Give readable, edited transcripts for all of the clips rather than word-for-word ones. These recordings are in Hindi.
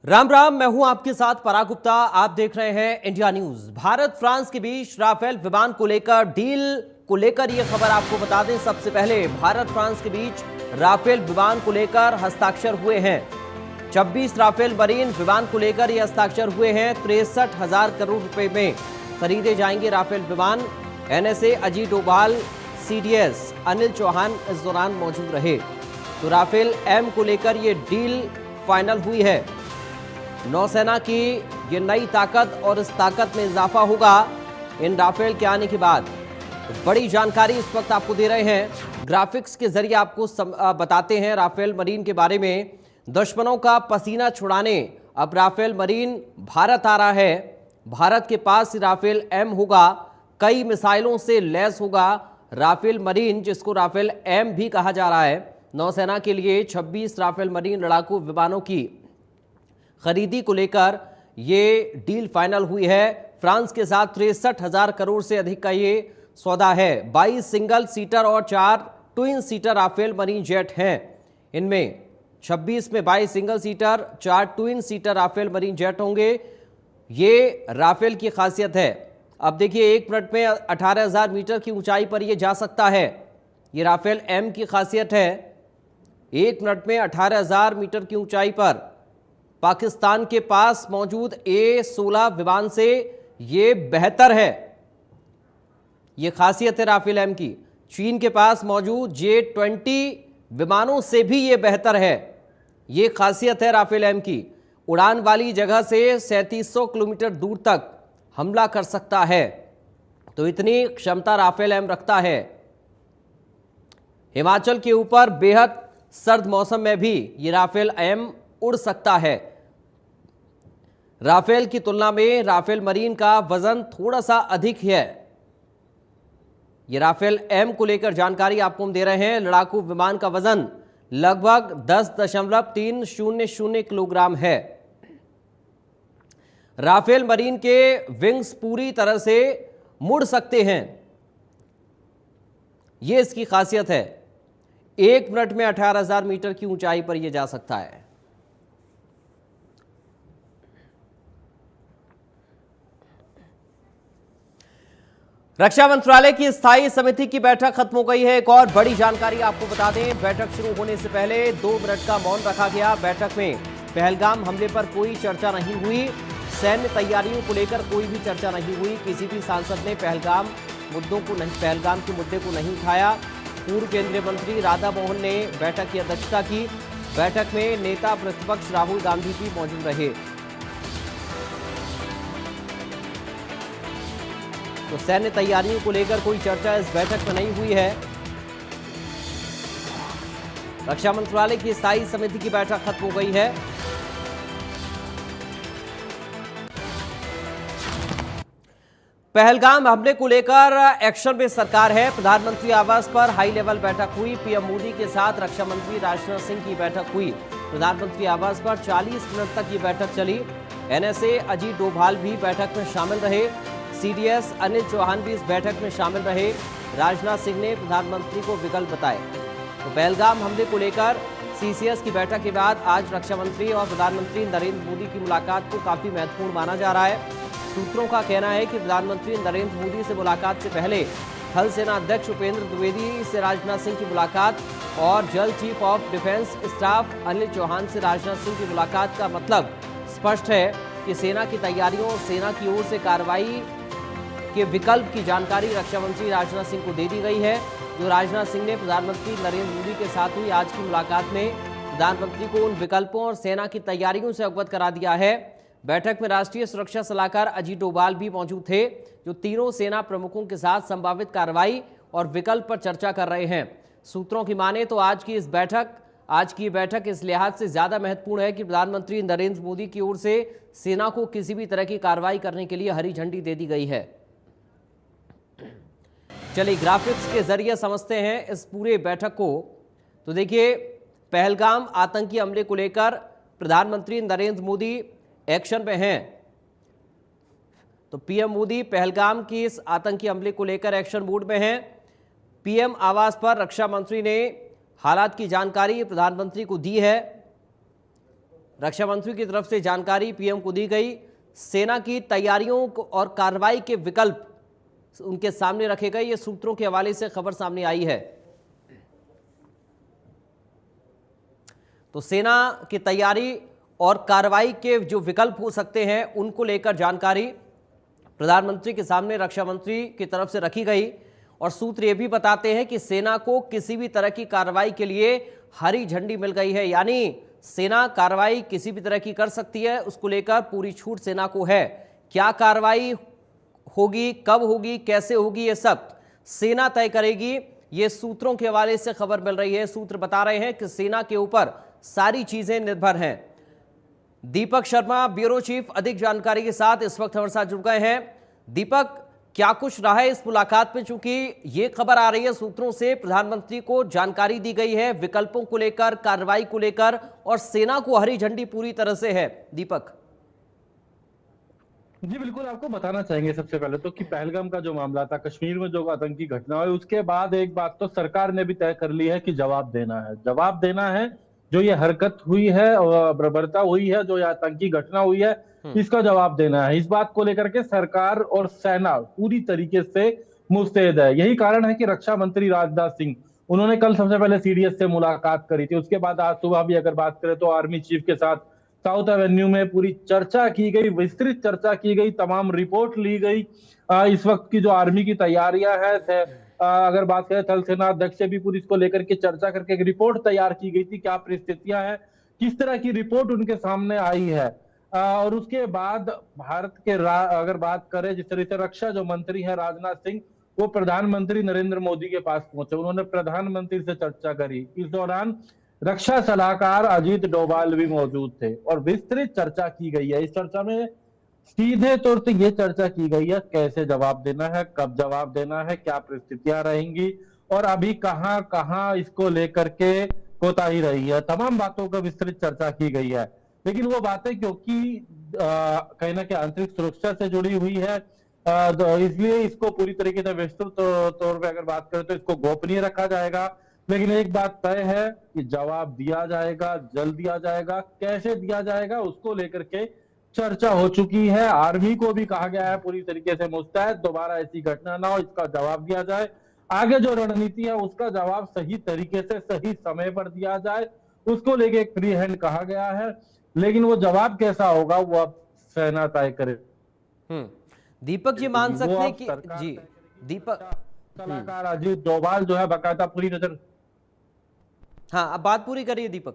राम राम, मैं हूं आपके साथ पराग गुप्ता। आप देख रहे हैं इंडिया न्यूज। भारत फ्रांस के बीच राफेल विमान को लेकर डील को लेकर यह खबर आपको बता दें। सबसे पहले भारत फ्रांस के बीच राफेल विमान को लेकर हस्ताक्षर हुए हैं। 26 राफेल मरीन विमान को लेकर ये हस्ताक्षर हुए हैं। 63,000 करोड़ रुपए में खरीदे जाएंगे राफेल विमान। एनएसए अजीत डोभाल, सीडीएस अनिल चौहान इस दौरान मौजूद रहे। तो राफेल एम को लेकर ये डील फाइनल हुई है। नौसेना की ये नई ताकत और इस ताकत में इजाफा होगा इन राफेल के आने के बाद। तो बड़ी जानकारी इस वक्त आपको दे रहे हैं, ग्राफिक्स के जरिए आपको बताते हैं राफेल मरीन के बारे में। दुश्मनों का पसीना छुड़ाने अब राफेल मरीन भारत आ रहा है। भारत के पास राफेल एम होगा, कई मिसाइलों से लैस होगा राफेल मरीन, जिसको राफेल एम भी कहा जा रहा है। नौसेना के लिए 26 राफेल मरीन लड़ाकू विमानों की खरीदी को लेकर ये डील फाइनल हुई है। फ्रांस के साथ 63,000 करोड़ से अधिक का ये सौदा है। 22 सिंगल सीटर और 4 twin seater Rafale marine jet हैं। इनमें 26 में 22 single seater, 4 twin seater Rafale marine jet होंगे। ये राफेल की खासियत है। अब देखिए, 1 मिनट में 18,000 मीटर की ऊंचाई पर ये जा सकता है। ये राफेल एम की खासियत है। 1 मिनट में 18,000 मीटर की ऊंचाई पर पाकिस्तान के पास मौजूद A-16 विमान से ये बेहतर है। ये खासियत है राफेल एम की। चीन के पास मौजूद J-20 विमानों से भी ये बेहतर है। ये खासियत है राफेल एम की। उड़ान वाली जगह से 3700 किलोमीटर दूर तक हमला कर सकता है। तो इतनी क्षमता राफेल एम रखता है। हिमाचल के ऊपर बेहद सर्द मौसम में भी ये राफेल एम उड़ सकता है। राफेल की तुलना में राफेल मरीन का वजन थोड़ा सा अधिक है। ये राफेल एम को लेकर जानकारी आपको हम दे रहे हैं। लड़ाकू विमान का वजन लगभग 10.300 किलोग्राम है। राफेल मरीन के विंग्स पूरी तरह से मुड़ सकते हैं, यह इसकी खासियत है। 1 मिनट में 18,000 मीटर की ऊंचाई पर यह जा सकता है। रक्षा मंत्रालय की स्थायी समिति की बैठक खत्म हो गई है। एक और बड़ी जानकारी आपको बता दें, बैठक शुरू होने से पहले 2 मिनट का मौन रखा गया। बैठक में पहलगाम हमले पर कोई चर्चा नहीं हुई। सैन्य तैयारियों को लेकर कोई भी चर्चा नहीं हुई। किसी भी सांसद ने पहलगाम के मुद्दे को नहीं उठाया। पूर्व केंद्रीय मंत्री राधा मोहन ने बैठक की अध्यक्षता की। बैठक में नेता प्रतिपक्ष राहुल गांधी भी मौजूद रहे। तो सैन्य तैयारियों को लेकर कोई चर्चा इस बैठक में नहीं हुई है। रक्षा मंत्रालय की स्थायी समिति की बैठक खत्म हो गई है। पहलगाम हमले को लेकर एक्शन में सरकार है। प्रधानमंत्री आवास पर हाई लेवल बैठक हुई। पीएम मोदी के साथ रक्षा मंत्री राजनाथ सिंह की बैठक हुई। प्रधानमंत्री आवास पर 40 मिनट तक ये बैठक चली। एनएसए अजीत डोभाल भी बैठक में शामिल रहे। सीडीएस अनिल चौहान भी इस बैठक में शामिल रहे। राजनाथ सिंह ने प्रधानमंत्री को विकल्प बताए। तो पहलगाम हमले को लेकर सीसीएस की बैठक के बाद आज रक्षा मंत्री और प्रधानमंत्री नरेंद्र मोदी की मुलाकात को काफी महत्वपूर्ण माना जा रहा है। सूत्रों का कहना है कि प्रधानमंत्री नरेंद्र मोदी से मुलाकात से पहले थल सेना अध्यक्ष उपेंद्र द्विवेदी से राजनाथ सिंह की मुलाकात और जल chief of defence staff Anil Chauhan से राजनाथ सिंह की मुलाकात का मतलब स्पष्ट है कि सेना की तैयारियों और सेना की ओर से कार्रवाई के विकल्प की जानकारी रक्षा मंत्री राजनाथ सिंह को दे दी गई है। जो राजनाथ सिंह ने प्रधानमंत्री नरेंद्र मोदी के साथ हुई आज की मुलाकात में प्रधानमंत्री को उन विकल्पों और सेना की तैयारियों से अवगत करा दिया है। बैठक में राष्ट्रीय सुरक्षा सलाहकार अजीत डोभाल भी मौजूद थे, जो तीनों सेना प्रमुखों के साथ संभावित कार्रवाई और विकल्प पर चर्चा कर रहे हैं। सूत्रों की माने तो आज की बैठक इस लिहाज से ज्यादा महत्वपूर्ण है कि प्रधानमंत्री नरेंद्र मोदी की ओर से सेना को किसी भी तरह की कार्रवाई करने के लिए हरी झंडी दे दी गई है। चलिए ग्राफिक्स के जरिए समझते हैं इस पूरे बैठक को। तो देखिए, पहलगाम आतंकी हमले को लेकर प्रधानमंत्री नरेंद्र मोदी एक्शन में हैं। तो पीएम मोदी पहलगाम की इस आतंकी हमले को लेकर एक्शन मोड में हैं। पीएम आवास पर रक्षा मंत्री ने हालात की जानकारी प्रधानमंत्री को दी है। रक्षा मंत्री की तरफ से जानकारी पीएम को दी गई। सेना की तैयारियों और कार्रवाई के विकल्प उनके सामने रखे गए। ये सूत्रों के हवाले से खबर सामने आई है। तो सेना की तैयारी और कार्रवाई के जो विकल्प हो सकते हैं उनको लेकर जानकारी प्रधानमंत्री के सामने रक्षा मंत्री की तरफ से रखी गई। और सूत्र ये भी बताते हैं कि सेना को किसी भी तरह की कार्रवाई के लिए हरी झंडी मिल गई है, यानी सेना कार्रवाई किसी भी तरह की कर सकती है, उसको लेकर पूरी छूट सेना को है। क्या कार्रवाई होगी, कब होगी, कैसे होगी, ये सब सेना तय करेगी। ये सूत्रों के हवाले से खबर मिल रही है। सूत्र बता रहे हैं कि सेना के ऊपर सारी चीजें निर्भर हैं। दीपक शर्मा ब्यूरो चीफ अधिक जानकारी के साथ इस वक्त हमारे साथ जुड़ गए हैं। दीपक, क्या कुछ रहा है इस मुलाकात में? चूंकि ये खबर आ रही है सूत्रों से प्रधानमंत्री को जानकारी दी गई है विकल्पों को लेकर, कार्रवाई को लेकर, और सेना को हरी झंडी पूरी तरह से है। दीपक जी बिल्कुल, आपको बताना चाहेंगे सबसे पहले तो कि पहलगाम का जो मामला था, कश्मीर में जो आतंकी घटना हुई, उसके बाद एक बात तो सरकार ने भी तय कर ली है कि जवाब देना है जो ये हरकत हुई है और बर्बरता हुई है, जो ये आतंकी घटना हुई है, इसका जवाब देना है। इस बात को लेकर के सरकार और सेना पूरी तरीके से मुस्तैद है। यही कारण है कि रक्षा मंत्री राजनाथ सिंह, उन्होंने कल सबसे पहले सीडीएस से मुलाकात करी थी। उसके बाद आज सुबह भी अगर बात करें तो आर्मी चीफ के साथ साउथ एवेन्यू में पूरी चर्चा की गई, विस्तृत चर्चा की गई, तमाम रिपोर्ट ली गई। इस वक्त की जो आर्मी की तैयारियां हैं, अगर बात करें थल सेना अध्यक्ष से भी पूरी इसको लेकर के चर्चा करके एक रिपोर्ट तैयार की गई थी, क्या परिस्थितियां हैं, किस तरह की रिपोर्ट उनके सामने आई है। और उसके बाद भारत के अगर बात करें जिस तरह से रक्षा जो मंत्री है राजनाथ सिंह, वो प्रधानमंत्री नरेंद्र मोदी के पास पहुंचे, उन्होंने प्रधानमंत्री से चर्चा करी। इस दौरान रक्षा सलाहकार अजीत डोभाल भी मौजूद थे और विस्तृत चर्चा की गई है। इस चर्चा में सीधे तौर पे ये चर्चा की गई है कैसे जवाब देना है, कब जवाब देना है, क्या परिस्थितियां रहेंगी और अभी कहां कहां इसको लेकर के कोताही रही है। तमाम बातों का विस्तृत चर्चा की गई है। लेकिन वो बातें क्योंकि कहीं ना कहीं आंतरिक सुरक्षा से जुड़ी हुई है, तो इसलिए इसको पूरी तरीके से विस्तृत तौर पे अगर बात करें तो इसको गोपनीय रखा जाएगा। लेकिन एक बात तय है कि जवाब दिया जाएगा, जल्द दिया जाएगा, कैसे दिया जाएगा उसको लेकर के चर्चा हो चुकी है। आर्मी को भी कहा गया है पूरी तरीके से मुस्तैद, दोबारा ऐसी घटना ना हो, इसका जवाब दिया जाए। आगे जो रणनीति है उसका जवाब सही तरीके से सही समय पर दिया जाए, उसको लेके एक फ्री हैंड कहा गया है। लेकिन वो जवाब कैसा होगा वो अब सेना तय करे। दीपक जी मान सकते हैं कि जी दीपक सलाहकार अजीत डोभाल जो है बाकायदा पूरी नजर। हाँ, अब बात पूरी करिए दीपक।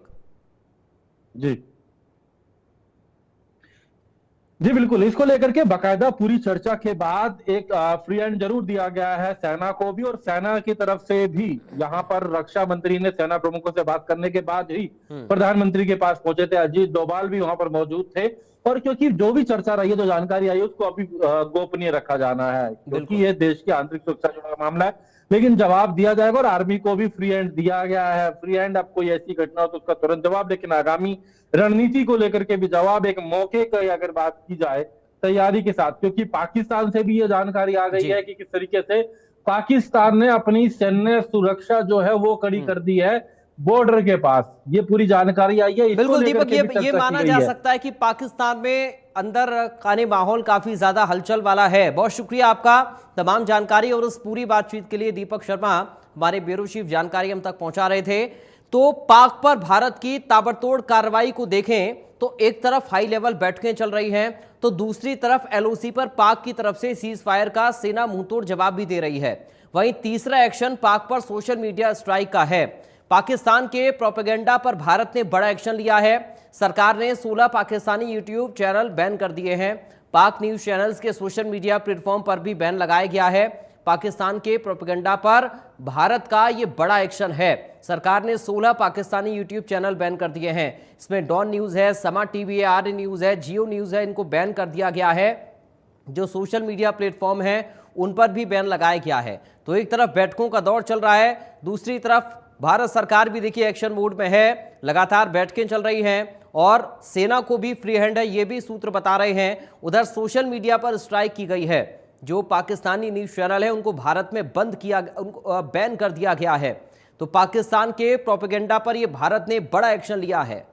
जी बिल्कुल, इसको लेकर के बाकायदा पूरी चर्चा के बाद एक फ्री हैंड जरूर दिया गया है सेना को भी, और सेना की तरफ से भी। यहाँ पर रक्षा मंत्री ने सेना प्रमुखों से बात करने के बाद ही प्रधानमंत्री के पास पहुंचे थे। अजीत डोभाल भी वहां पर मौजूद थे। और क्योंकि जो भी चर्चा रही है, जो जानकारी आई है, उसको अभी गोपनीय रखा जाना है क्योंकि ये देश की आंतरिक सुरक्षा जुड़ा मामला है। लेकिन जवाब दिया जाएगा और आर्मी को भी फ्री हैंड दिया गया है। फ्री हैंड, अब कोई ऐसी घटना हो तो उसका तुरंत जवाब, लेकिन आगामी रणनीति को लेकर के भी जवाब, एक मौके की अगर बात की जाए तैयारी के साथ। क्योंकि पाकिस्तान से भी ये जानकारी आ गई है कि किस तरीके से पाकिस्तान ने अपनी सैन्य सुरक्षा जो है वो कड़ी कर दी है बॉर्डर के पास। ये पूरी जानकारी आई है। बिल्कुल दीपक, ये माना जा सकता है कि पाकिस्तान में अंदर खाने माहौल काफी ज्यादा हलचल वाला है। बहुत शुक्रिया आपका तमाम जानकारी और उस पूरी बातचीत के लिए। दीपक शर्मा हमारे ब्यूरो चीफ जानकारी हम तक पहुंचा रहे थे। तो पाक पर भारत की ताबड़तोड़ कार्रवाई को देखें तो एक तरफ हाई लेवल बैठकें चल रही हैं, तो दूसरी तरफ एलओसी पर पाक की तरफ से सीज फायर का सेना मुंहतोड़ जवाब भी दे रही है। वहीं तीसरा एक्शन पाक पर सोशल मीडिया स्ट्राइक का है। पाकिस्तान के प्रोपेगेंडा पर भारत ने बड़ा एक्शन लिया है। सरकार ने 16 पाकिस्तानी यूट्यूब चैनल बैन कर दिए हैं। पाक न्यूज चैनल्स के सोशल मीडिया प्लेटफॉर्म पर भी बैन लगाया गया है। पाकिस्तान के प्रोपेगेंडा पर भारत का ये बड़ा एक्शन है। सरकार ने 16 पाकिस्तानी यूट्यूब चैनल बैन कर दिए हैं। इसमें डॉन न्यूज़ है, समा टीवी है, आर न्यूज़ है, जियो न्यूज़ है, इनको बैन कर दिया गया है। जो सोशल मीडिया प्लेटफॉर्म हैं उन पर भी बैन लगाया गया है। तो एक तरफ बैठकों का दौर चल रहा है, दूसरी तरफ भारत सरकार भी देखिए एक्शन मोड में है। लगातार बैठकें चल रही हैं और सेना को भी फ्री हैंड है, ये भी सूत्र बता रहे हैं। उधर सोशल मीडिया पर स्ट्राइक की गई है। जो पाकिस्तानी न्यूज़ चैनल है उनको भारत में बंद किया, उनको बैन कर दिया गया है। तो पाकिस्तान के प्रोपेगेंडा पर ये भारत ने बड़ा एक्शन लिया है।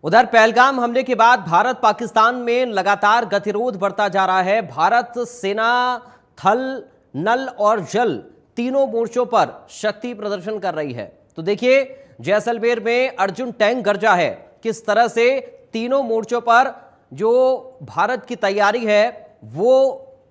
उधर पहलगाम हमले के बाद भारत पाकिस्तान में लगातार गतिरोध बढ़ता जा रहा है। भारत सेना थल, नल और जल तीनों मोर्चों पर शक्ति प्रदर्शन कर रही है। तो देखिए जैसलमेर में अर्जुन टैंक गरजा है, किस तरह से तीनों मोर्चों पर जो भारत की तैयारी है वो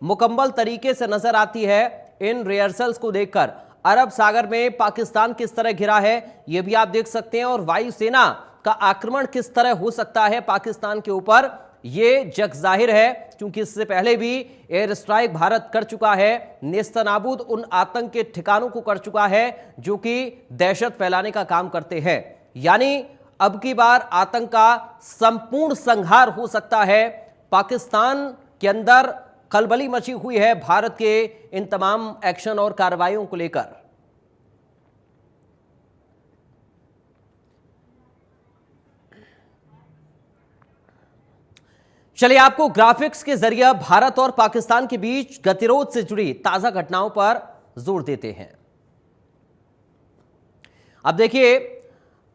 मुकम्मल तरीके से नजर आती है। इन रिहर्सल्स को देखकर अरब सागर में पाकिस्तान किस तरह घिरा है यह भी आप देख सकते हैं, और वायुसेना का आक्रमण किस तरह हो सकता है पाकिस्तान के ऊपर ये जग जाहिर है, क्योंकि इससे पहले भी एयर स्ट्राइक भारत कर चुका है, नेस्तनाबूद उन आतंक के ठिकानों को कर चुका है जो कि दहशत फैलाने का काम करते हैं। यानी अब की बार आतंक का संपूर्ण संहार हो सकता है। पाकिस्तान के अंदर खलबली मची हुई है भारत के इन तमाम एक्शन और कार्रवाइयों को लेकर। चलिए आपको ग्राफिक्स के जरिए भारत और पाकिस्तान के बीच गतिरोध से जुड़ी ताजा घटनाओं पर जोर देते हैं। अब देखिए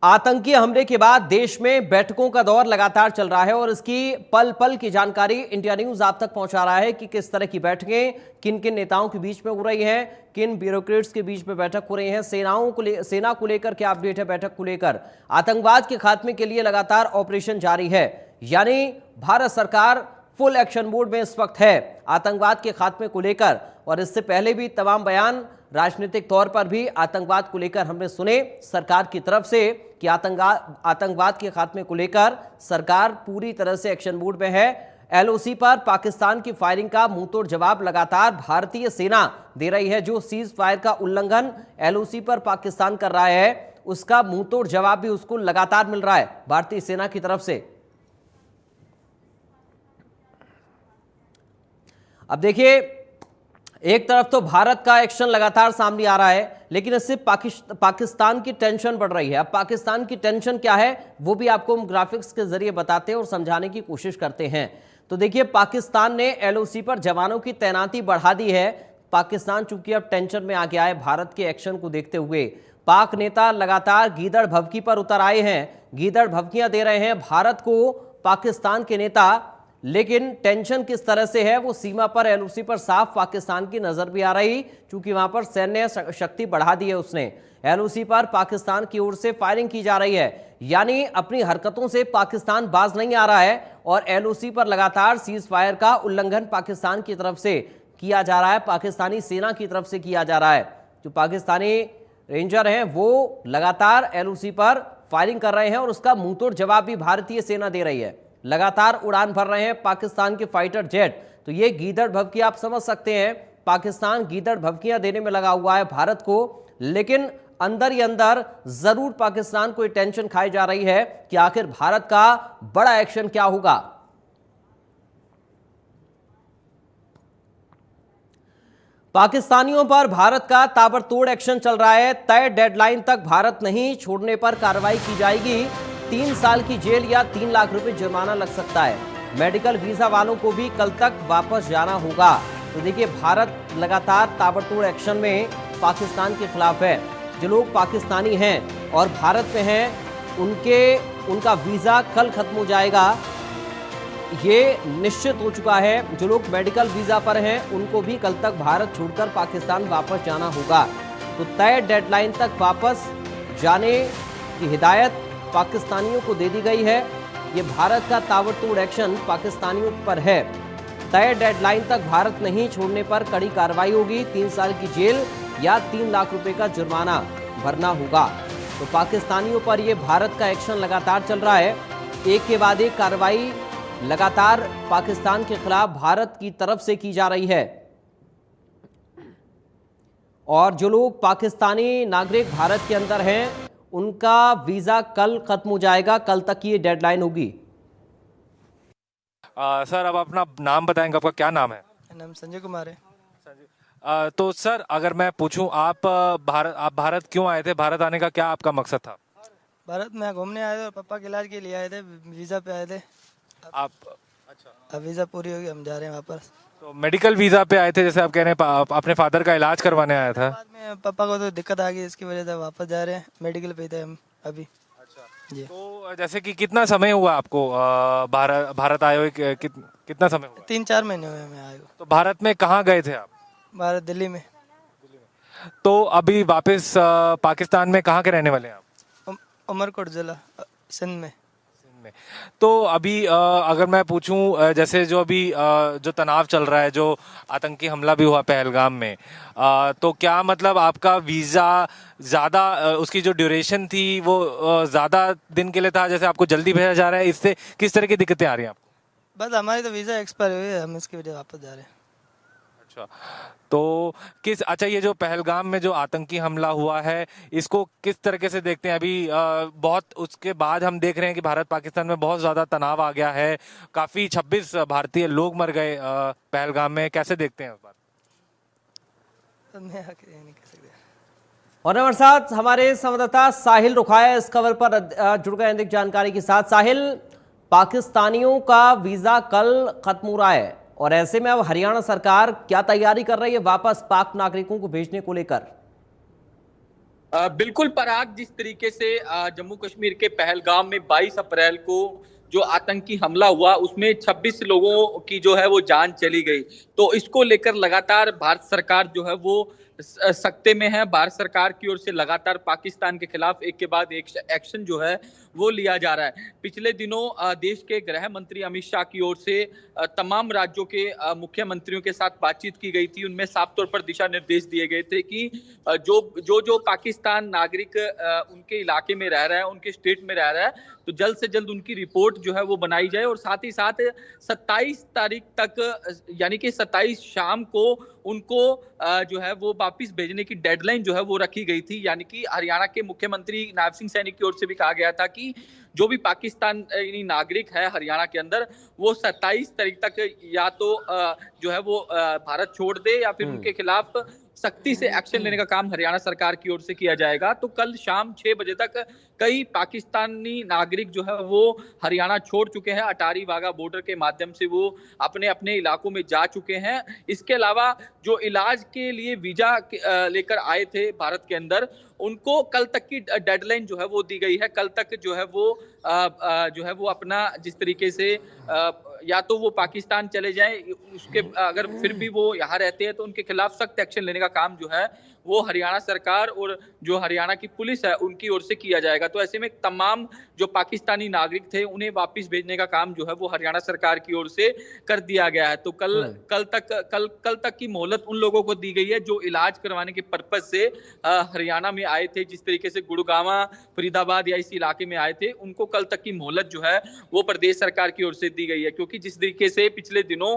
आतंकी हमले के बाद देश में बैठकों का दौर लगातार चल रहा है और इसकी पल पल की जानकारी इंडिया न्यूज आप तक पहुंचा रहा है कि किस तरह की बैठकें किन किन नेताओं के बीच में हो रही हैं, किन ब्यूरोक्रेट्स के बीच में बैठक हो रही है, सेना को लेकर क्या अपडेट है बैठक को लेकर। आतंकवाद के खात्मे के लिए लगातार ऑपरेशन जारी है, यानी भारत सरकार फुल एक्शन मोड में इस वक्त है आतंकवाद के खात्मे को लेकर। और इससे पहले भी तमाम बयान राजनीतिक तौर पर भी आतंकवाद को लेकर हमने सुने सरकार की तरफ से कि आतंकवाद के खात्मे को लेकर सरकार पूरी तरह से एक्शन मोड में है। एलओसी पर पाकिस्तान की फायरिंग का मुंहतोड़ जवाब लगातार भारतीय सेना दे रही है। जो सीज फायर का उल्लंघन एलओसी पर पाकिस्तान कर रहा है उसका मुंहतोड़ जवाब भी उसको लगातार मिल रहा है भारतीय सेना की तरफ से। अब देखिए एक तरफ तो भारत का एक्शन लगातार सामने आ रहा है, लेकिन इससे पाकिस्तान की टेंशन बढ़ रही है। अब पाकिस्तान की टेंशन क्या है वो भी आपको हम ग्राफिक्स के जरिए बताते हैं और समझाने की कोशिश करते हैं। तो देखिए पाकिस्तान ने एलओसी पर जवानों की तैनाती बढ़ा दी है। पाकिस्तान चूंकि अब टेंशन में आ गया है भारत के एक्शन को देखते हुए। पाक नेता लगातार गीदड़ भभकी पर उतर आए हैं, गीदड़ भभकियां दे रहे हैं भारत को पाकिस्तान के नेता। लेकिन टेंशन किस तरह से है वो सीमा पर एलओसी पर साफ पाकिस्तान की नजर भी आ रही, क्योंकि वहां पर सैन्य शक्ति बढ़ा दी है उसने। एलओसी पर पाकिस्तान की ओर से फायरिंग की जा रही है, यानी अपनी हरकतों से पाकिस्तान बाज नहीं आ रहा है और एलओसी पर लगातार सीज फायर का उल्लंघन पाकिस्तान की तरफ से किया जा रहा है, पाकिस्तानी सेना की तरफ से किया जा रहा है। जो पाकिस्तानी रेंजर हैं वो लगातार एलओसी पर फायरिंग कर रहे हैं और उसका मुंहतोड़ जवाब भी भारतीय सेना दे रही है। लगातार उड़ान भर रहे हैं पाकिस्तान के फाइटर जेट। तो ये गीदड़ भभकी आप समझ सकते हैं, पाकिस्तान गीदड़ भभकियां देने में लगा हुआ है भारत को, लेकिन अंदर ही अंदर जरूर पाकिस्तान को टेंशन खाई जा रही है कि आखिर भारत का बड़ा एक्शन क्या होगा। पाकिस्तानियों पर भारत का ताबड़तोड़ एक्शन चल रहा है। तय डेडलाइन तक भारत नहीं छोड़ने पर कार्रवाई की जाएगी। 3 साल की जेल या 3 लाख रुपए जुर्माना लग सकता है। मेडिकल वीजा वालों को भी कल तक वापस जाना होगा। तो देखिए भारत लगातार ताबड़तोड़ एक्शन में पाकिस्तान के खिलाफ है। जो लोग पाकिस्तानी हैं और भारत में हैं उनका वीजा कल खत्म हो जाएगा, ये निश्चित हो चुका है। जो लोग मेडिकल वीजा पर हैं उनको भी कल तक भारत छोड़कर पाकिस्तान वापस जाना होगा। तो तय डेडलाइन तक वापस जाने की हिदायत पाकिस्तानियों को दे दी गई है। ये भारत का ताबड़तोड़ एक्शन पाकिस्तानियों पर है। तय डेडलाइन तक भारत नहीं छोड़ने पर कड़ी कार्रवाई होगी। 3 साल की जेल या 3 लाख रुपए का जुर्माना भरना होगा। तो पाकिस्तानियों पर ये भारत का एक्शन लगातार चल रहा है। एक के बाद एक कार्रवाई लगातार पाकिस्तान के खिलाफ भारत की तरफ से की जा रही है। और जो लोग पाकिस्तानी नागरिक भारत के अंदर हैं उनका वीजा कल खत्म हो जाएगा, कल तक की ये डेडलाइन होगी। सर अब अपना नाम बताएंगे, आपका क्या नाम है? मेरा नाम संजय कुमार है। तो सर अगर मैं पूछूं आप भारत क्यों आए थे? भारत आने का क्या आपका मकसद था? भारत में घूमने आए थे और पापा के इलाज के लिए आए थे, वीज़ा पे आए थे। आप अच्छा, अब वीज़ा पूरी होगी, हम जा रहे हैं वापस। तो मेडिकल वीजा पे आए थे जैसे आप कह रहे हैं, अपने फादर का इलाज करवाने आया था। बाद में पापा को तो दिक्कत आ गई, इसकी वजह से वापस जा रहे हैं। मेडिकल पे थे हम अभी। अच्छा, जी तो जैसे कि कितना समय हुआ आपको भारत आए हुए कितना समय हुआ? 3-4 महीने हुए मैं आए हुए। तो भारत में कहाँ गए थे आप? भारत दिल्ली में। तो अभी वापस पाकिस्तान में कहाँ के रहने वाले हैं आप? उमरकोट जिला सिंध में। में तो अभी अगर मैं पूछूं जैसे जो अभी जो तनाव चल रहा है, जो आतंकी हमला भी हुआ पहलगाम में, तो क्या मतलब आपका वीजा ज्यादा उसकी जो ड्यूरेशन थी वो ज्यादा दिन के लिए था, जैसे आपको जल्दी भेजा जा रहा है, इससे किस तरह की दिक्कतें आ रही हैं आपको? बस हमारी तो वीज़ा एक्सपायर हुई है, हम इसकी वजह वापस जा रहे हैं। अच्छा, तो अच्छा, ये जो पहलगाम में जो आतंकी हमला हुआ है इसको किस तरीके से देखते हैं? अभी बहुत उसके बाद हम देख रहे हैं कि भारत पाकिस्तान में बहुत ज्यादा तनाव आ गया है, काफी 26 भारतीय लोग मर गए पहलगाम में, कैसे देखते हैं उस बात? तो मैं आके ये नहीं कह सकते। और हमारे साथ हमारे संवाददाता साहिल रुखाया इस खबर पर जुड़ गए अधिक जानकारी के साथ। साहिल, पाकिस्तानियों का वीजा कल खत्म हो रहा है और ऐसे में अब हरियाणा सरकार क्या तैयारी कर रही है वापस पाक नागरिकों को भेजने को लेकर? बिल्कुल पराग, जिस तरीके से जम्मू कश्मीर के पहलगाम में 22 अप्रैल को जो आतंकी हमला हुआ उसमें 26 लोगों की जो है वो जान चली गई, तो इसको लेकर लगातार भारत सरकार जो है वो सख्ते में है। भारत सरकार की ओर से लगातार पाकिस्तान के खिलाफ एक के बाद एक एक्शन जो है वो लिया जा रहा है। पिछले दिनों देश के गृह मंत्री अमित शाह की ओर से तमाम राज्यों के मुख्यमंत्रियों के साथ बातचीत की गई थी। उनमें साफ तौर पर दिशा निर्देश दिए गए थे कि जो पाकिस्तान नागरिक उनके इलाके में रह रहा है, उनके स्टेट में रह रहा है, तो जल्द से जल्द उनकी रिपोर्ट जो है वो बनाई जाए और साथ ही साथ 27 तारीख तक यानी कि 27 शाम को उनको जो है वो वापस भेजने की डेडलाइन जो है वो रखी गई थी। यानी कि हरियाणा के मुख्यमंत्री नायब सिंह सैनी की ओर से भी कहा गया था कि जो भी पाकिस्तानी नागरिक है हरियाणा के अंदर, वो 27 तारीख तक या तो जो है वो भारत छोड़ दे या फिर उनके खिलाफ सख्ती से एक्शन लेने का काम हरियाणा सरकार की ओर से किया जाएगा। तो कल शाम 6 बजे तक कई पाकिस्तानी नागरिक जो है वो हरियाणा छोड़ चुके हैं। अटारी वाघा बॉर्डर के माध्यम से वो अपने अपने इलाकों में जा चुके हैं। इसके अलावा जो इलाज के लिए वीजा लेकर आए थे भारत के अंदर, उनको कल तक की डेडलाइन जो है वो दी गई है। कल तक जो है वो अपना जिस तरीके से या तो वो पाकिस्तान चले जाएं, उसके अगर फिर भी वो यहाँ रहते हैं तो उनके खिलाफ सख्त एक्शन लेने का काम जो है वो हरियाणा सरकार और जो हरियाणा की पुलिस है उनकी ओर से किया जाएगा। तो ऐसे में तमाम जो पाकिस्तानी नागरिक थे उन्हें वापस भेजने का काम जो है वो हरियाणा सरकार की ओर से कर दिया गया है। तो कल तक की मोहलत उन लोगों को दी गई है जो इलाज करवाने के पर्पज से हरियाणा में आए थे। जिस तरीके से गुड़गांव, फरीदाबाद या इस इलाके में आए थे, उनको कल तक की मोहलत जो है वो प्रदेश सरकार की ओर से दी गई है। क्योंकि जिस तरीके से पिछले दिनों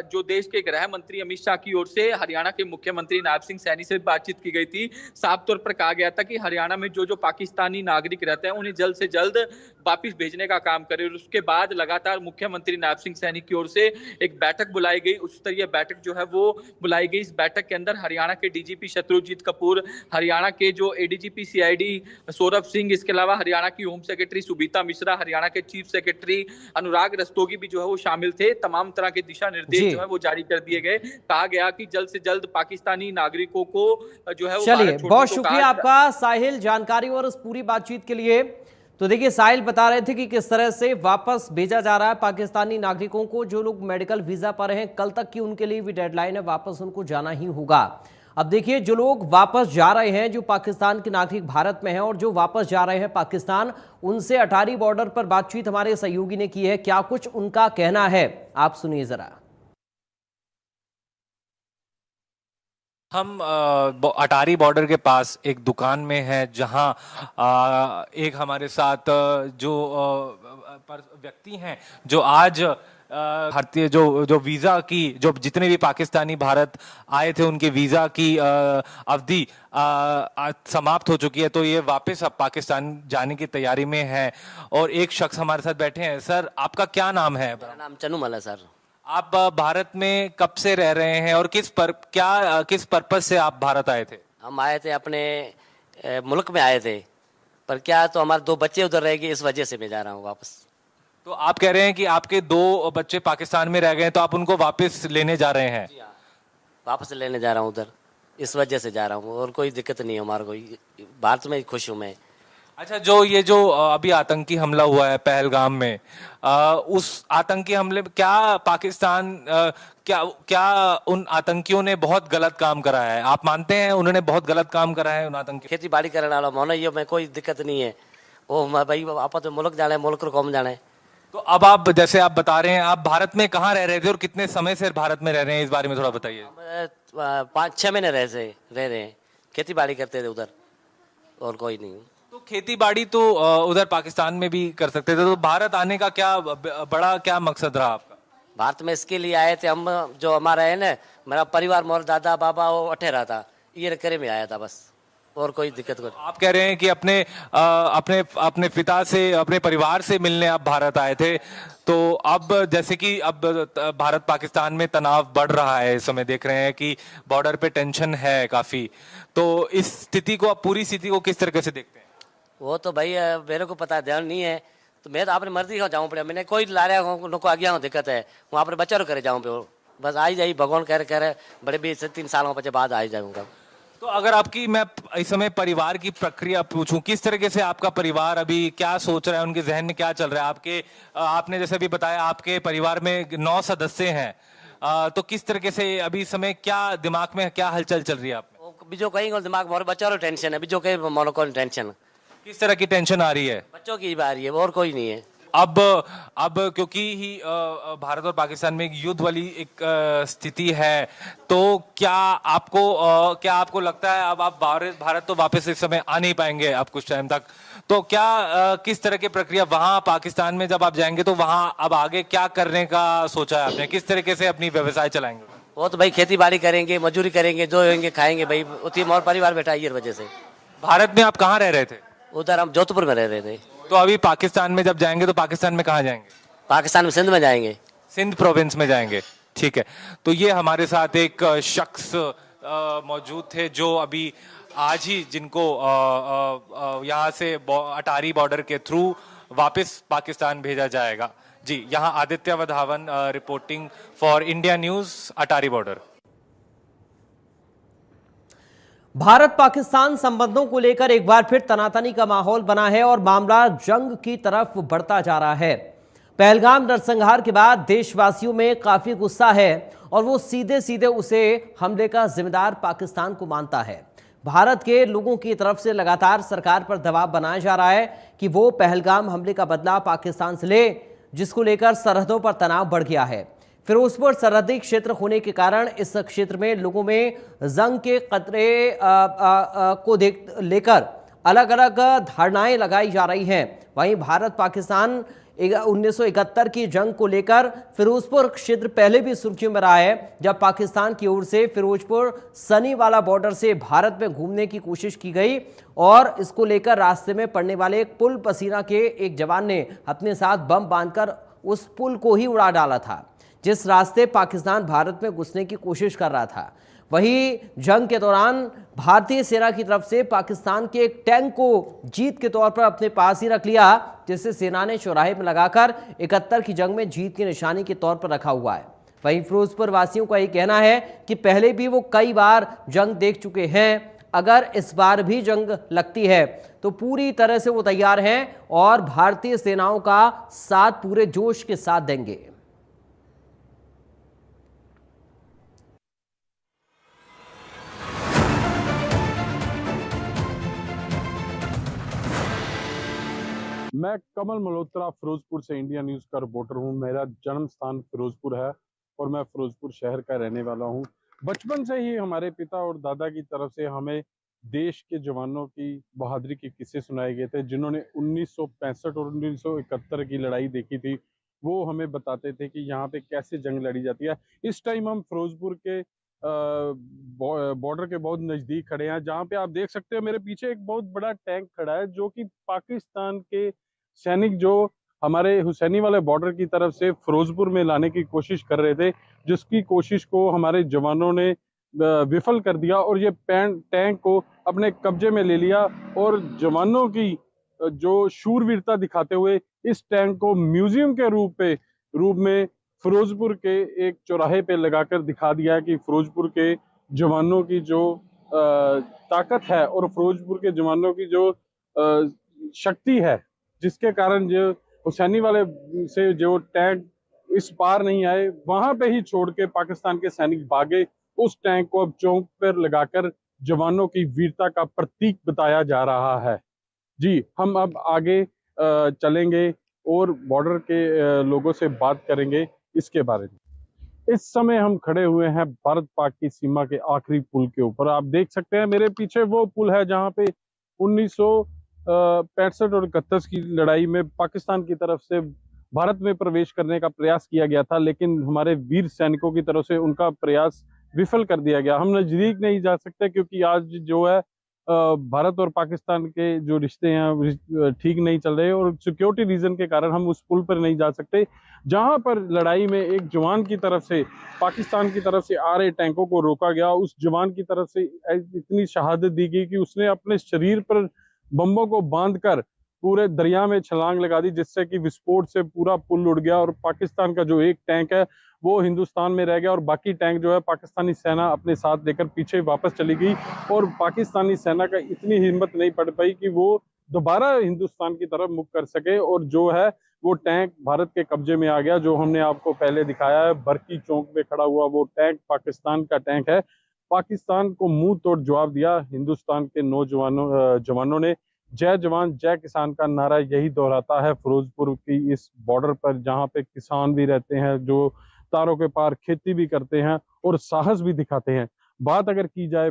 जो देश के गृह मंत्री अमित शाह की ओर से हरियाणा के मुख्यमंत्री नायब सिंह सैनी से बातचीत की गई थी, साफ तौर पर कहा गया था कि हरियाणा में जो पाकिस्तानी नागरिक रहते हैं उन्हें जल्द से जल्द वापस भेजने का काम करें। और उसके बाद लगातार मुख्यमंत्री नायब सिंह सैनी की ओर से एक बैठक बुलाई गई, उच्च स्तरीय बैठक जो है वो बुलाई गई। इस बैठक के अंदर हरियाणा के डीजीपी शत्रुजीत कपूर, हरियाणा के जो एडीजीपी सीआईडी सौरभ सिंह, इसके अलावा हरियाणा की होम सेक्रेटरी सुबीता मिश्रा, हरियाणा के चीफ सेक्रेटरी अनुराग रस्तोगी भी जो है वो शामिल थे। तमाम तरह के दिशा निर्देश जो है वो जारी कर दिए गए। कहा गया कि जल्द से जल्द पाकिस्तानी नागरिकों को जो है वो चलिए, बहुत शुक्रिया आपका साहिल जानकारी और इस पूरी बातचीत के लिए। तो देखिए, साहिल बता रहे थे कि किस तरह से वापस भेजा जा रहा है पाकिस्तानी नागरिकों को। जो लोग मेडिकल वीजा पर हैं, कल तक की उनके लिए भी डेडलाइन है, वापस उनको जाना ही होगा। अब देखिए, जो लोग वापस जा रहे हैं, जो पाकिस्तान के नागरिक भारत में हैं और जो वापस जा रहे हैं पाकिस्तान, उनसे अटारी बॉर्डर पर बातचीत हमारे सहयोगी ने की है। क्या कुछ उनका कहना है, आप सुनिए जरा। हम अटारी बॉर्डर के पास एक दुकान में है जहां एक हमारे साथ जो व्यक्ति हैं जो आज भारतीय जो वीजा की जो जितने भी पाकिस्तानी भारत आए थे उनके वीजा की अवधि समाप्त हो चुकी है, तो ये वापस अब पाकिस्तान जाने की तैयारी में है। और एक शख्स हमारे साथ बैठे हैं। सर, आपका क्या नाम है? मेरा नाम चनुमल है सर। आप भारत में कब से रह रहे हैं और किस पर्पज से आप भारत आए थे? हम आए थे अपने मुल्क में आए थे, पर क्या तो हमारे 2 बच्चे उधर रह गए, इस वजह से मैं जा रहा हूँ वापस। तो आप कह रहे हैं कि आपके 2 बच्चे पाकिस्तान में रह गए, तो आप उनको वापस लेने जा रहे हैं? जी हाँ, वापस लेने जा रहा हूँ उधर, इस वजह से जा रहा हूँ। और कोई दिक्कत नहीं है हमारे को, भारत में खुश हूँ मैं। अच्छा, जो ये जो अभी आतंकी हमला हुआ है पहलगाम में, उस आतंकी हमले में क्या पाकिस्तान क्या क्या उन आतंकियों ने बहुत गलत काम करा है? आप मानते हैं उन्होंने बहुत गलत काम करा है उन आतंकी? खेती बाड़ी करने वाला मोनो ये में कोई दिक्कत नहीं है। वो भाई आपस में मुल्क जाने, मुल्क को कौम जाने। तो अब आप जैसे आप बता रहे हैं, आप भारत में कहाँ रह रहे थे और कितने समय से भारत में रह रहे हैं, इस बारे में थोड़ा बताइए। हम 5-6 महीने रह रहे हैं, खेती बाड़ी करते थे उधर, और कोई नहीं। तो खेती बाड़ी तो उधर पाकिस्तान में भी कर सकते थे, तो भारत आने का क्या बड़ा क्या मकसद रहा आपका? भारत में इसके लिए आए थे हम, जो हमारा है ना, मेरा परिवार, मोर दादा बाबा वो अठेरा था, ये करे में आया था बस, और कोई दिक्कत को। आप कह रहे हैं कि अपने पिता से, अपने परिवार से मिलने आप भारत आए थे, तो अब जैसे कि अब भारत पाकिस्तान में तनाव बढ़ रहा है, इस समय देख रहे हैं कि बॉर्डर पे टेंशन है काफी, तो इस स्थिति को, आप पूरी स्थिति को किस तरीके से देखते हैं? वो तो भाई मेरे को पता ध्यान नहीं है, तो मैं तो अपनी मर्जी का जाऊँ पड़े, मैंने कोई ला रहा हूँ को आगे दिक्कत है, वहाँ अपने बच्चा रो करे जाऊँ पे, बस आई जाई भगवान कह रहे बड़े 20-3 सालों बच्चे बाद आ जाऊँगा। तो अगर आपकी, मैं इस समय परिवार की प्रक्रिया पूछूं, किस तरीके से आपका परिवार अभी क्या सोच रहा है, उनके जहन में क्या चल रहा है? आपने जैसे अभी बताया आपके परिवार में 9 सदस्य हैं, तो किस तरीके से अभी इस समय क्या दिमाग में क्या हलचल चल रही है आप में? बीजो कहीं दिमाग में बच्चा रो टेंशन है, बीजो कहीं मोनो को टेंशन। किस तरह की टेंशन आ रही है? बच्चों की आ रही है, और कोई नहीं है। अब क्योंकि ही भारत और पाकिस्तान में एक युद्ध वाली एक स्थिति है, तो क्या आपको लगता है अब आप भारत तो वापस इस समय आ नहीं पाएंगे अब कुछ टाइम तक, तो क्या किस तरह की प्रक्रिया वहां पाकिस्तान में जब आप जाएंगे, तो वहां अब आगे क्या करने का सोचा है आपने? किस तरीके से अपनी व्यवसाय चलाएंगे? वो तो भाई खेती बाड़ी करेंगे, मजदूरी करेंगे, जो होंगे खाएंगे भाई, उतनी और परिवार बैठा ये वजह से। भारत में आप कहाँ रह रहे थे? उधर हम जोधपुर में रह रहे थे। तो अभी पाकिस्तान में जब जाएंगे तो पाकिस्तान में कहाँ जाएंगे? पाकिस्तान में सिंध में जाएंगे। सिंध प्रोविंस में जाएंगे, ठीक है। तो ये हमारे साथ एक शख्स मौजूद थे जो अभी आज ही, जिनको यहाँ से अटारी बॉर्डर के थ्रू वापस पाकिस्तान भेजा जाएगा। जी, यहाँ Aditya Wadhawan reporting for India news, Attari border. Bharat Pakistan संबंधों को लेकर एक बार फिर तनातनी का माहौल बना है और मामला जंग की तरफ बढ़ता जा रहा है। पहलगाम नरसंहार के बाद देशवासियों में काफी गुस्सा है और वो सीधे सीधे उसे हमले का जिम्मेदार पाकिस्तान को मानता है। भारत के लोगों की तरफ से लगातार सरकार पर दबाव बनाया जा रहा है कि वो पहलगाम हमले का बदला पाकिस्तान से ले, जिसको लेकर सरहदों पर तनाव बढ़ गया है। फिरोजपुर सरहदी क्षेत्र होने के कारण इस क्षेत्र में लोगों में जंग के खतरे को लेकर अलग अलग धारणाएं लगाई जा रही हैं। वहीं भारत पाकिस्तान 1971 की जंग को लेकर फिरोजपुर क्षेत्र पहले भी सुर्खियों में रहा है, जब पाकिस्तान की ओर से फिरोजपुर सनी वाला बॉर्डर से भारत में घूमने की कोशिश की गई और इसको लेकर रास्ते में पड़ने वाले एक पुल पसीना के एक जवान ने अपने साथ बम बांधकर उस पुल को ही उड़ा डाला था, जिस रास्ते पाकिस्तान भारत में घुसने की कोशिश कर रहा था। वहीं जंग के दौरान भारतीय सेना की तरफ से पाकिस्तान के एक टैंक को जीत के तौर पर अपने पास ही रख लिया, जिसे सेना ने चौराहे में लगाकर 71 की जंग में जीत की निशानी के तौर पर रखा हुआ है। वहीं फिरोजपुर वासियों का यह कहना है कि पहले भी वो कई बार जंग देख चुके हैं, अगर इस बार भी जंग लगती है तो पूरी तरह से वो तैयार हैं और भारतीय सेनाओं का साथ पूरे जोश के साथ देंगे। मैं कमल मल्होत्रा फिरोजपुर से इंडिया न्यूज का रिपोर्टर हूं। मेरा जन्म स्थान फिरोजपुर है और मैं फिरोजपुर शहर का रहने वाला हूं। बचपन से ही हमारे पिता और दादा की तरफ से हमें देश के जवानों की बहादुरी के किस्से सुनाए गए थे, जिन्होंने 1965 और 1971 की लड़ाई देखी थी। वो हमें बताते थे कि यहाँ पे कैसे जंग लड़ी जाती है। इस टाइम हम फिरोजपुर के बॉर्डर के बहुत नजदीक खड़े हैं, जहाँ पे आप देख सकते हो मेरे पीछे एक बहुत बड़ा टैंक खड़ा है, जो कि पाकिस्तान के सैनिक जो हमारे हुसैनी वाले बॉर्डर की तरफ से फिरोजपुर में लाने की कोशिश कर रहे थे, जिसकी कोशिश को हमारे जवानों ने विफल कर दिया और ये टैंक को अपने कब्जे में ले लिया। और जवानों की जो शूरवीरता दिखाते हुए इस टैंक को म्यूजियम के रूप में फिरोजपुर के एक चौराहे पे लगाकर दिखा दिया है कि फिरोजपुर के जवानों की जो ताकत है और फिरोजपुर के जवानों की जो शक्ति है जिसके कारण जो हुसैनी वाले से जो टैंक इस पार नहीं आए, वहां पे ही छोड़ के पाकिस्तान के सैनिक भागे। उस टैंक को अब चौक पर लगाकर जवानों की वीरता का प्रतीक बताया जा रहा है। जी, हम अब आगे चलेंगे और बॉर्डर के लोगों से बात करेंगे इसके बारे में। इस समय हम खड़े हुए हैं भारत पाक की सीमा के आखिरी पुल के ऊपर। आप देख सकते हैं मेरे पीछे वो पुल है जहां पे 1965 और 31 की लड़ाई में पाकिस्तान की तरफ से भारत में प्रवेश करने का प्रयास किया गया था, लेकिन हमारे वीर सैनिकों की तरफ से उनका प्रयास विफल कर दिया गया। हम नजदीक नहीं जा सकते क्योंकि आज जो है भारत और पाकिस्तान के जो रिश्ते हैं ठीक नहीं चल रहे और सिक्योरिटी रीजन के कारण हम उस पुल पर नहीं जा सकते जहां पर लड़ाई में एक जवान की तरफ से पाकिस्तान की तरफ से आ रहे टैंकों को रोका गया। उस जवान की तरफ से इतनी शहादत दी गई कि उसने अपने शरीर पर बम्बों को बांधकर पूरे दरिया में छलांग लगा दी, जिससे कि विस्फोट से पूरा पुल उड़ गया और पाकिस्तान का जो एक टैंक है वो हिंदुस्तान में रह गया और बाकी टैंक जो है पाकिस्तानी सेना अपने साथ लेकर पीछे वापस चली गई। और पाकिस्तानी सेना का इतनी हिम्मत नहीं पड़ पाई कि वो दोबारा हिंदुस्तान की तरफ मुख कर सके और जो है वो टैंक भारत के कब्जे में आ गया। जो हमने आपको पहले दिखाया है बरकी चौक पे खड़ा हुआ वो टैंक पाकिस्तान का टैंक है। पाकिस्तान को मुंह तोड़ जवाब दिया हिंदुस्तान के जवानों ने। जय जवान जय किसान का नारा यही दोहराता है फिरोजपुर की इस बॉर्डर पर, जहां पे किसान भी रहते हैं जो तारों के पार खेती भी करते हैं और साहस भी दिखाते हैं। बात अगर की जाए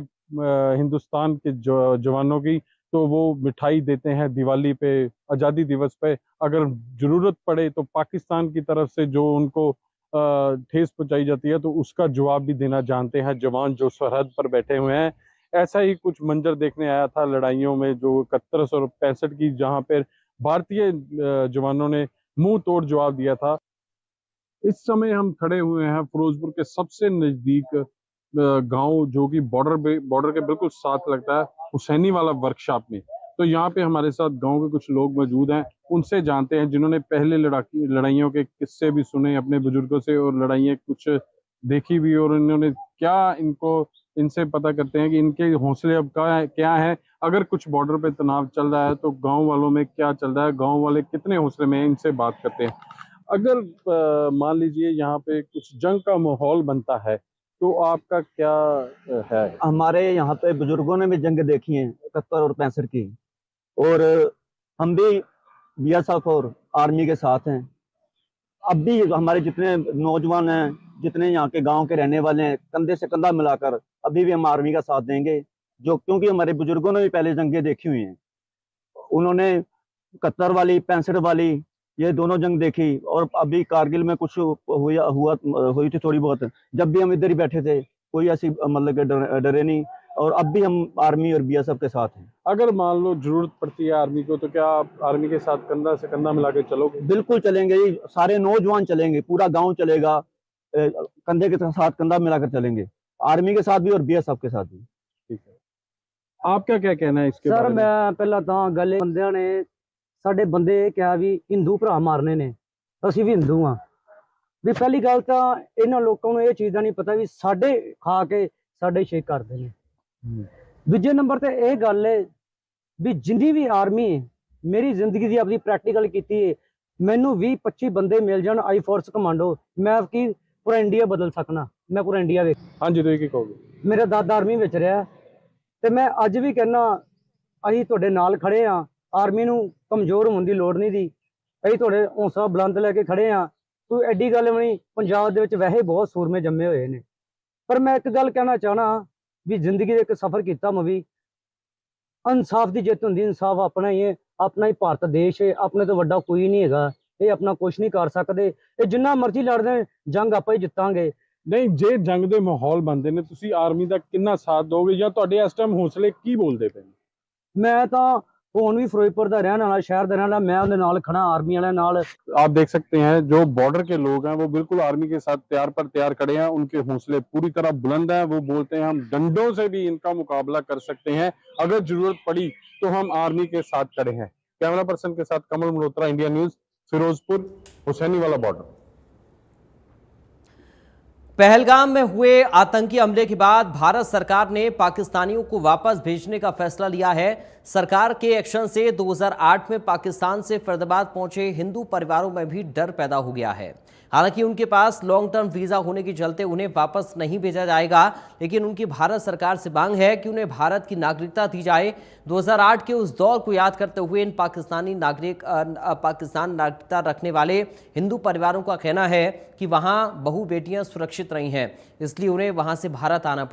हिंदुस्तान के जवानों की तो वो मिठाई देते हैं दिवाली पे, आज़ादी दिवस पे। अगर जरूरत पड़े तो पाकिस्तान की तरफ से जो उनको ठेस पहुंचाई जाती है तो उसका जवाब भी देना जानते हैं जवान जो सरहद पर बैठे हुए हैं। ऐसा ही कुछ मंजर देखने आया था लड़ाइयों में जो 31 और 65 की, जहां पर भारतीय जवानों ने मुंह तोड़ जवाब दिया था। इस समय हम खड़े हुए हैं फिरोजपुर के सबसे नजदीक गांव जो कि बॉर्डर के बिल्कुल साथ लगता है, हुसैनी वाला वर्कशॉप में। तो यहाँ पे हमारे साथ गांव के कुछ लोग मौजूद हैं, उनसे जानते हैं जिन्होंने पहले लड़ाइयों के किस्से भी सुने अपने बुजुर्गों से और लड़ाइयाँ कुछ देखी भी, और इन्होंने क्या इनसे पता करते हैं कि इनके हौसले अब क्या है। अगर कुछ बॉर्डर पे तनाव चल रहा है तो गांव वालों में क्या चल रहा है, गांव वाले कितने हौसले में हैं, इनसे बात करते हैं। अगर मान लीजिए यहाँ पे कुछ जंग का माहौल बनता है तो आपका क्या है? हमारे यहाँ पे बुजुर्गों ने भी जंग देखी है 71 और 65 की, और हम भी बीएसएफ और आर्मी के साथ हैं। अब भी हमारे जितने नौजवान हैं, जितने यहाँ के गांव के रहने वाले हैं, कंधे से कंधा मिलाकर अभी भी हम आर्मी का साथ देंगे, जो क्योंकि हमारे बुजुर्गों ने भी पहले जंगें देखी हुई हैं। उन्होंने 71 वाली 65 वाली ये दोनों जंग देखी, और अभी कारगिल में कुछ हुई थी थोड़ी बहुत। जब भी हम इधर ही बैठे थे कोई ऐसी मतलब कि डरे नहीं, और अब भी हम आर्मी और बीएसएफ के साथ हैं। अगर मान लो जरूरत पड़ती है आर्मी को तो क्या आप आर्मी के साथ कंधा से कंधा मिला के चलोगे? बिल्कुल चलेंगे जी, सारे नौजवान चलेंगे, पूरा गांव चलेगा, कंधे के साथ कंधा मिलाकर चलेंगे, आर्मी के साथ भी और बीएसएफ के साथ भी। ठीक है, आपका क्या कहना है इसके सर बारे में? मैं पहला ਤਾਂ ਗੱਲ ਬੰਦਿਆਂ ਨੇ ਸਾਡੇ ਬੰਦੇ ਕਿਹਾ ਵੀ ਹਿੰਦੂ ਭਰਾ ਮਾਰਨੇ ਨੇ, ਅਸੀਂ ਵੀ ਹਿੰਦੂ ਆ ਵੀ। ਪਹਿਲੀ ਗੱਲ ਤਾਂ ਇਹਨਾਂ ਲੋਕਾਂ ਨੂੰ ਇਹ ਚੀਜ਼ ਦਾ ਨਹੀਂ ਪਤਾ ਵੀ ਸਾਡੇ ਖਾ ਕੇ ਸਾਡੇ ਸ਼ੇਕ ਕਰਦੇ ਨੇ। ਦੂਜੇ ਨੰਬਰ ਤੇ ਇਹ ਗੱਲ ਹੈ ਵੀ ਜਿੰਨੀ ਵੀ ਆਰਮੀ ਮੇਰੀ ਜ਼ਿੰਦਗੀ ਦੀ ਆਪਣੀ ਪ੍ਰੈਕਟੀਕਲ ਕੀਤੀ ਹੈ, ਮੈਨੂੰ 20-25 ਬੰਦੇ ਮਿਲ ਜਾਣ ਆਈ ਫੋਰਸ ਕਮਾਂਡੋ, ਮੈਂ ਕੀ ਪੂਰਾ ਇੰਡੀਆ ਬਦਲ ਸਕਣਾ। ਮੈਂ ਪੂਰਾ ਇੰਡੀਆ ਵੇਖ। ਹਾਂਜੀ, ਤੁਸੀਂ ਕੀ ਕਹੋਗੇ? ਮੇਰਾ ਦਾਦਾ ਆਰਮੀ ਵਿੱਚ ਰਿਹਾ ਤੇ ਮੈਂ ਅੱਜ ਵੀ ਕਹਿੰਦਾ ਅਸੀਂ ਤੁਹਾਡੇ ਨਾਲ ਖੜੇ ਆ। ਆਰਮੀ ਨੂੰ ਕਮਜ਼ੋਰ ਹੋਣ ਦੀ ਲੋੜ ਨਹੀਂ ਦੀ, ਅਸੀਂ ਤੁਹਾਡੇ ਹੌਸਲਾ ਬੁਲੰਦ ਲੈ ਕੇ ਖੜੇ ਆ। ਕੋਈ ਐਡੀ ਗੱਲ ਨਹੀਂ, ਪੰਜਾਬ ਦੇ ਵਿੱਚ ਵੈਸੇ ਬਹੁਤ ਸੂਰਮੇ ਜੰਮੇ ਹੋਏ ਨੇ। ਪਰ ਮੈਂ ਇੱਕ ਗੱਲ ਕਹਿਣਾ ਚਾਹਣਾ ਵੀ ਜ਼ਿੰਦਗੀ ਦੇ ਇੱਕ ਸਫ਼ਰ ਕੀਤਾ ਮੈਂ ਵੀ, ਇਨਸਾਫ ਦੀ ਜਿੱਤ ਹੁੰਦੀ। ਇਨਸਾਫ ਆਪਣਾ ਹੀ ਹੈ, ਆਪਣਾ ਹੀ ਭਾਰਤ ਦੇਸ਼ ਹੈ, ਆਪਣੇ ਤੋਂ ਵੱਡਾ ਕੋਈ ਨਹੀਂ ਹੈਗਾ। ਇਹ ਆਪਣਾ ਕੁਝ ਨਹੀਂ ਕਰ ਸਕਦੇ, ਇਹ ਜਿੰਨਾ ਮਰਜ਼ੀ ਲੜਦੇ ਜੰਗ ਆਪਾਂ ਹੀ ਜਿੱਤਾਂਗੇ। ਨਹੀਂ, ਜੇ ਜੰਗ ਦੇ ਮਾਹੌਲ ਬਣਦੇ ਨੇ ਤੁਸੀਂ ਆਰਮੀ ਦਾ ਕਿੰਨਾ ਸਾਥ ਦੋਗੇ ਜਾਂ ਤੁਹਾਡੇ ਇਸ ਟਾਈਮ ਹੌਸਲੇ ਕੀ ਬੋਲਦੇ ਪਏ? मैं तो ਹੁਣ भी फिरोजपुर का रहने वाला, शहर का रहने वाला, मैं उनके नाल खड़ा, आर्मी वाले नाल। आप देख सकते हैं जो बॉर्डर के लोग हैं वो बिल्कुल आर्मी के साथ तैयार खड़े हैं। उनके हौसले पूरी तरह बुलंद हैं। वो बोलते हैं हम डंडों से भी इनका मुकाबला कर सकते हैं, अगर जरूरत पड़ी तो हम आर्मी के साथ खड़े हैं। कैमरा पर्सन के साथ कमल मल्होत्रा, इंडिया न्यूज, फिरोजपुर, हुसैनी वाला बॉर्डर। पहलगाम में हुए आतंकी हमले के बाद भारत सरकार ने पाकिस्तानियों को वापस भेजने का फैसला लिया है। सरकार के एक्शन से 2008 में पाकिस्तान से फरीदाबाद पहुंचे हिंदू परिवारों में भी डर पैदा हो गया है। हालांकि उनके पास लॉन्ग टर्म वीजा होने के चलते उन्हें वापस नहीं भेजा जाएगा, लेकिन उनकी भारत सरकार से मांग है कि उन्हें भारत की नागरिकता दी जाए। 2008 के उस दौर को याद करते हुए इन पाकिस्तान नागरिकता रखने वाले हिंदू परिवारों का कहना है कि वहां बहु बेटियां सुरक्षित रही हैं, इसलिए उन्हें वहां से भारत आना पड़ा।